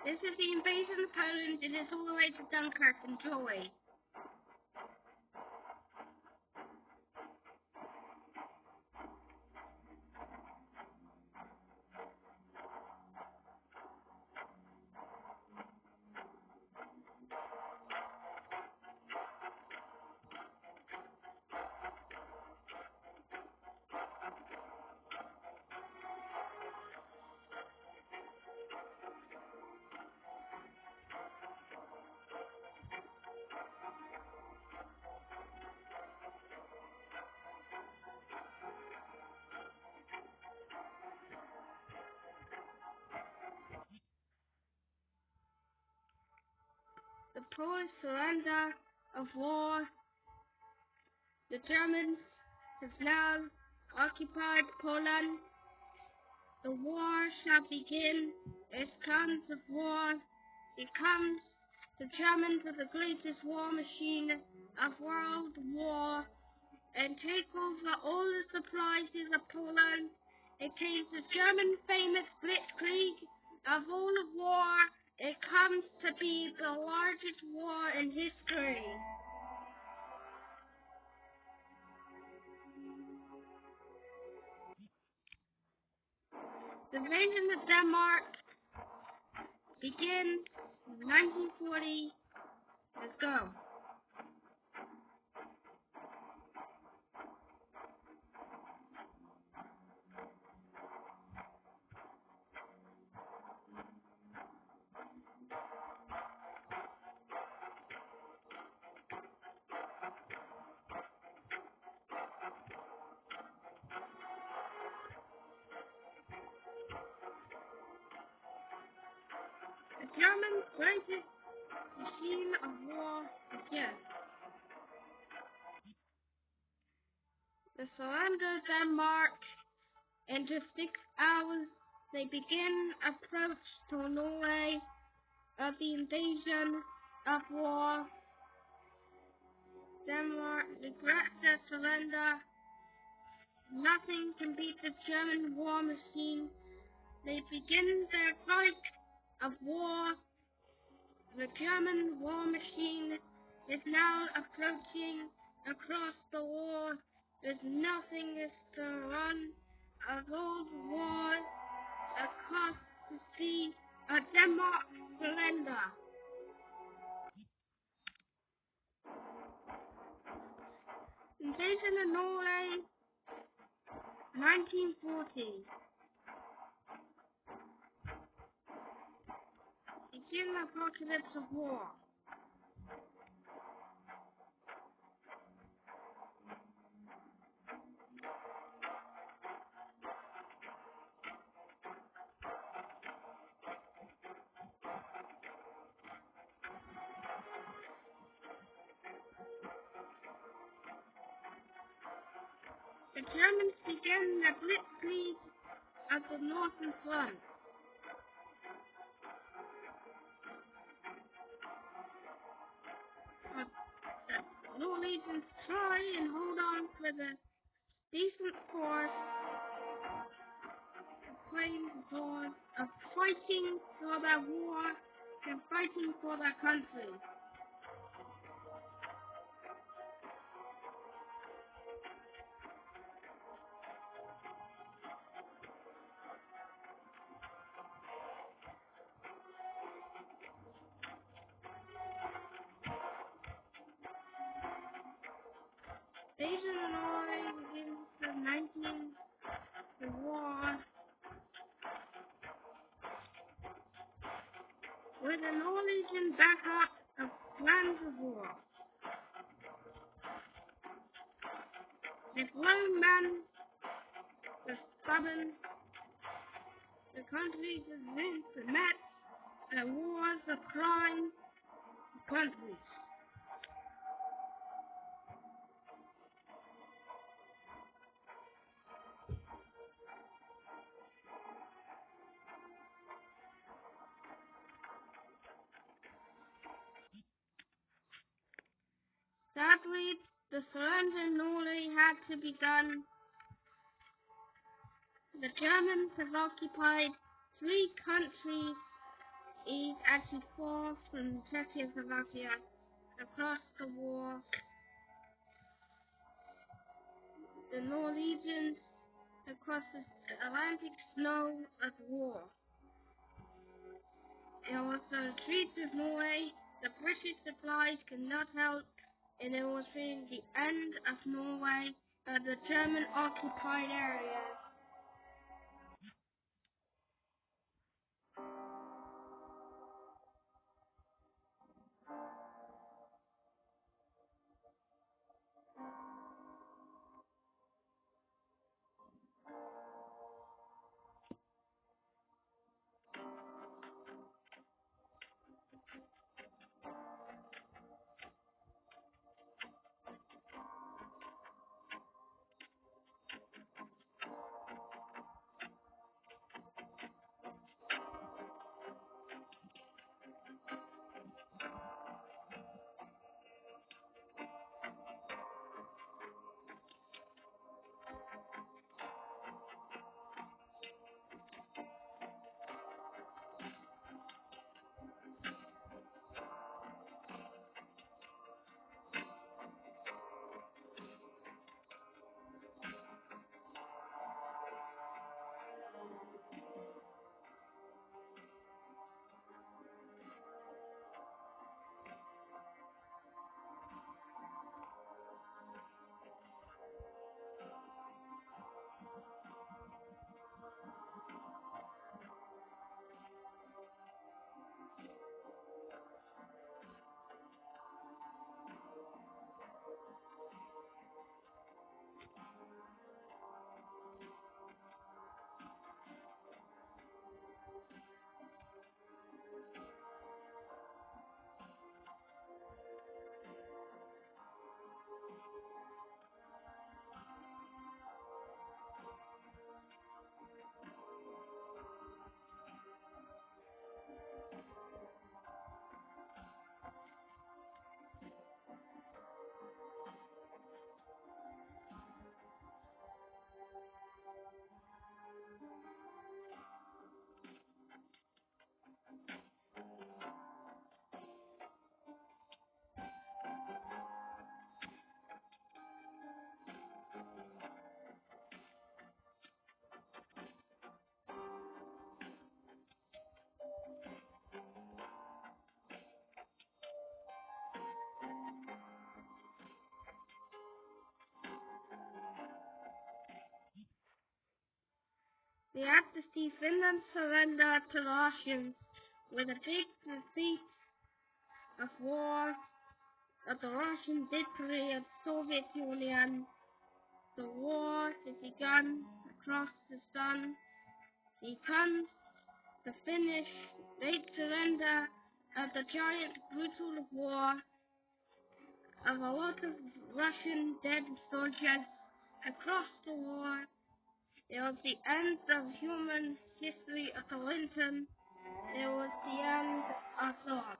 This is the invasion of Poland. It is all the way to Dunkirk. Enjoy. The Polish surrender of war. The Germans have now occupied Poland. The war shall begin. It comes of war. It comes. The Germans are the greatest war machine of world war and take over all the supplies of Poland. It is the German famous blitzkrieg of all of war. It comes to be the largest war in history. The invasion of Denmark begins in 1940. Let's go. The Germans' greatest machine of war begins. The surrender of Denmark. In just 6 hours, they begin approach to Norway of the invasion of war. Denmark regrets their surrender. Nothing can beat the German war machine. They begin their fight of war. The German war machine is now approaching across the war. There's nothing is to run. A world war across the sea. A Denmark surrender. Invasion of Norway, 1940. Begin the apocalypse of war. The Germans began the blitzkrieg at the northern front. The Norwegians try and hold on with a decent force, playing the cause of fighting for their war and fighting for their country. Invasion of Norway begins the war, with the Norwegian backup of plans of war. The grown men, the stubborn, the countries have met at wars of crime countries. Sadly, the surrender in Norway had to be done. The Germans have occupied 3 countries is actually fought from Czechoslovakia across the war. The Norwegians across the Atlantic snow of war. It was the streets of Norway. The British supplies could not help, and it was really the end of Norway, the German occupied areas. We have to see Finland surrender to the Russians with a big defeat of war that the Russians did create the Soviet Union. The war is begun across the sun. The comes the Finnish late surrender of the giant brutal war of a lot of Russian dead soldiers across the war. It was the end of human history of the Linton. It was the end of the war.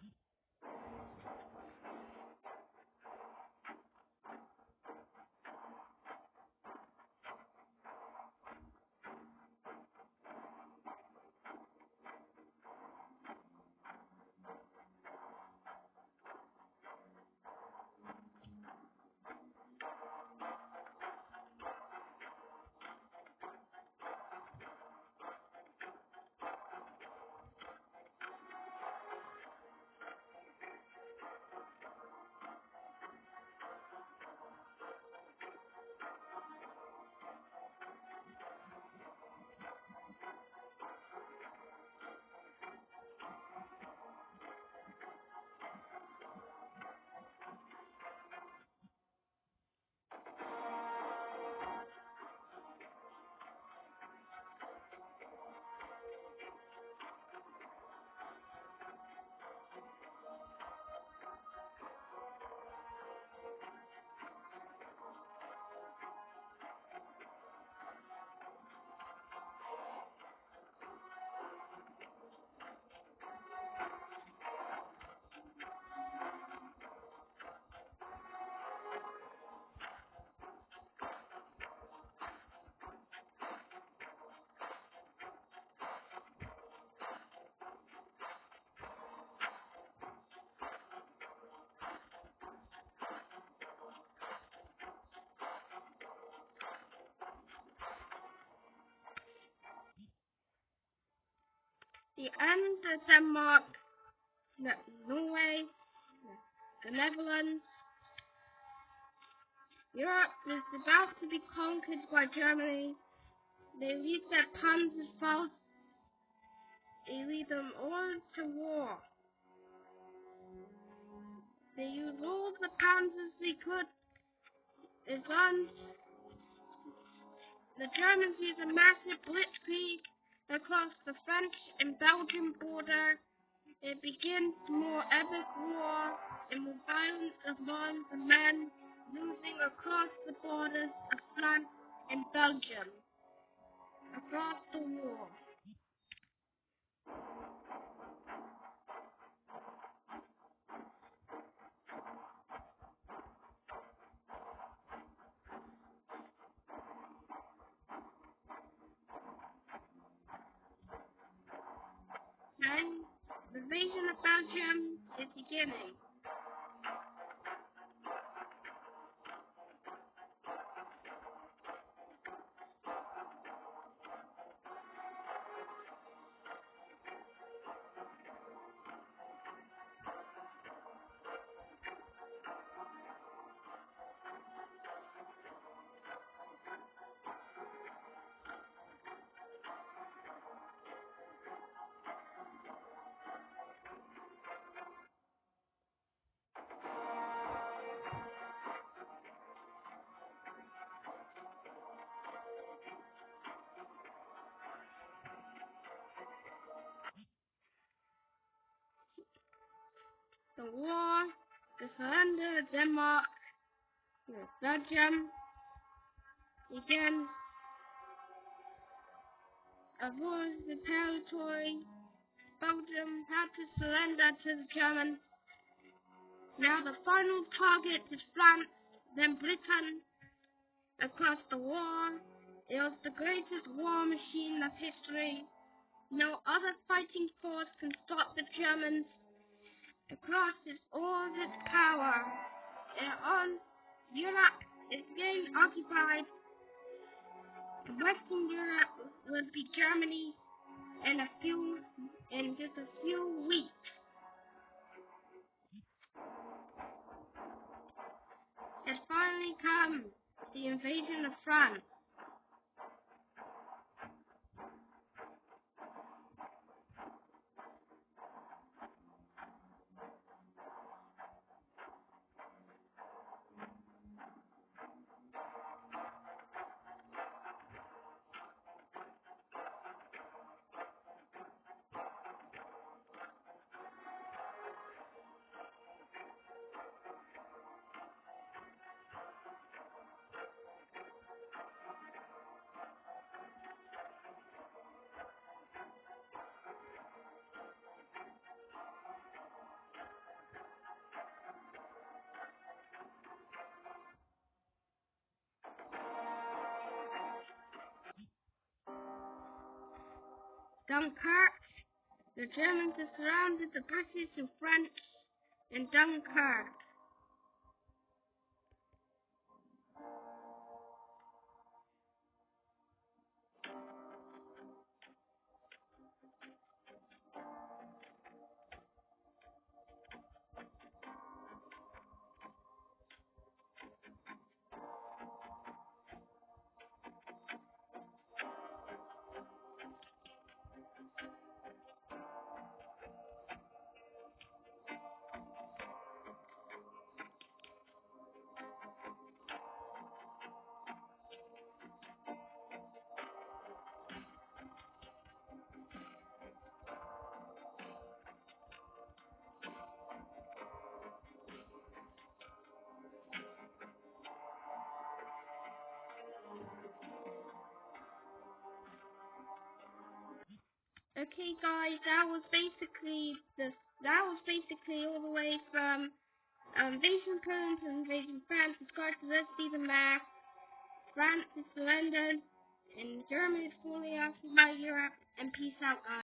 the end of Denmark, Norway, the Netherlands. Europe is about to be conquered by Germany. They lead their Panzerfaust. They lead them all to war. They used all the panzers they could. The guns. The Germans use a massive blitzkrieg across the French and Belgian border. It begins more epic war and with violence of arms and men losing across the borders of France and Belgium. Across the war. Then the invasion of Belgium is beginning. The war, the surrender of Denmark, Belgium, again, as well as the territory, Belgium had to surrender to the Germans. Now the final target is France, then Britain. Across the war, it was the greatest war machine of history. No other fighting force can stop the Germans. Across all of its power, and on Europe is being occupied. Western Europe will be Germany in just a few weeks. It finally comes, the invasion of France. Dunkirk. The Germans have surrounded the British and French in Dunkirk. Okay guys, that was basically all the way from invasion Poland to invasion France. Subscribe to this, see the map. France is surrendered and Germany is fully occupied Europe, and peace out guys.